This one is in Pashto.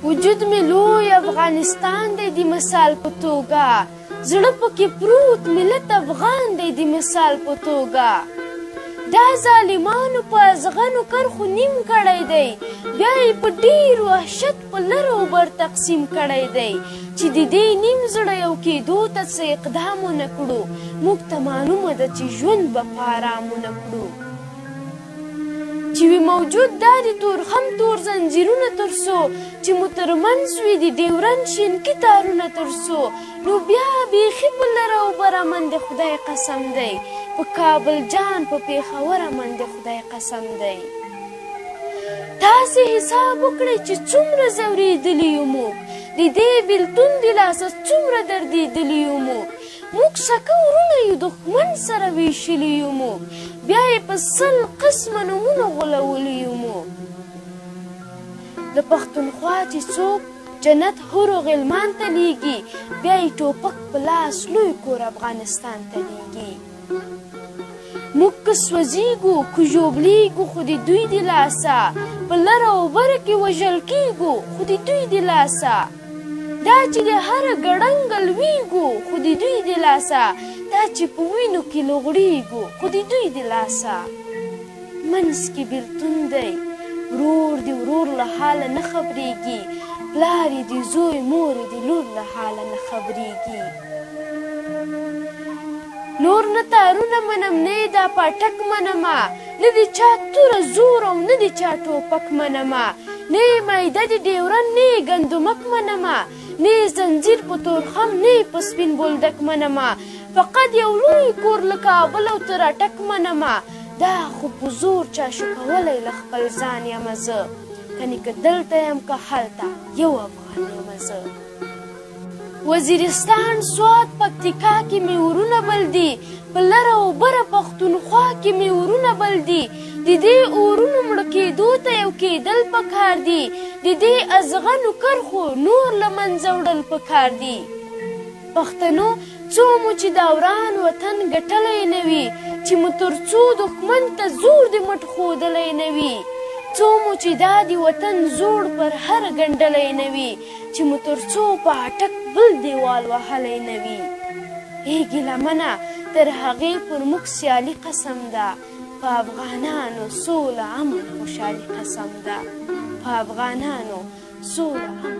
وجود مې لوی افغانستان دی د مثال په توګه، زړه پکې پروت ملت افغان دی د مثال په توګه. دا ظالمانو په ازغنو کرخو نیم کړی دی، بیا یې په ډېر وحشت په لر او بر تقسیم کړی دی. چې د دې نیم زړه یو کېدو ته څه اقدام ونه کړو، موږ ته معلومه ده چې ژوند به په ارام ونه کړو. چې وي موجود دا د تورخم تور زنځیرونه تر څو، چې مو ترمنځ وي د ډیورنډ شینکي تارونه تر څو، نو بیا بیخي په لر او بر امن د خدای قسم دی، په کابل جان په پېښور امن د خدای قسم دی. تاسې حساب وکړئ چې څومره ځورېدلي یو موږ، د دې بېلتون د لاسه څومره دردېدلي یو موږ. موږ سکه ورونه یو دښمن سره ویشلي یو موږ، بیا یې په 100 قسمه نومونه غولولي یو موږ. د پښتونخوا چې څوک جنت هورو غلمان ته لیږي، بیا یې ټوپک په لاس لوی کور افغانستان ته لیږي. موږ که سوځېږو که ژوبلیږو خو د دوی د لاسه، په لر او بر کې وژل کېږو خو د دوی د لاسه. دا چې د هره ګړنګ لویږو خو د دوی د لاسه، دا چې په وینو کې لغړېږو خو د دوی د لاسه. منځ کې بېلتون دی، ورور د ورور له حاله نه خبرېږي، پلار یې د زوی مور یې د لور له حاله نه خبرېږي. نور نه تارونه منم نه یې دا پاټک منمه، نه د چا توره زور او نه د چا ټوپک منمه، نه یې میده د ډیورنډ نه یې ګندمک منمه، نه یې زنځیر په تورخم نه یې په سپین بولدک منمه، فقط یو لوی کور له کابل او تر اټک منمه. دا خو په زور چا شو کولی له خپل ځان یمه زه، کنې که دلته یم که هلته یو افغان یمه زه. وزیرستان سوات پکتیکا کې مې ورونه بل دي، په لر او بره پښتونخوا کې مې ورونه بل دي. د دې اورونو مړه کېدو ته یو کېدل پکار دي، د دې ازغنو کرخو نور له منځه وړل پکار دي. پښتنو څو مو چې دا وران وطن ګټلی نه وي، چې مو تر څو دښمن ته زور د مټ ښودلی نه وي، څو مو چې دا د وطن زوړ پر هر ګنډلی نه وي، چې مو تر څو په اټک بل دیوال وهلی نه وي. ای ګیلمنه تر هغې پر موږ سیالي قسم ده، په افغانانو سوله امن خوشحالي قسم ده، په افغانانو سوله امن.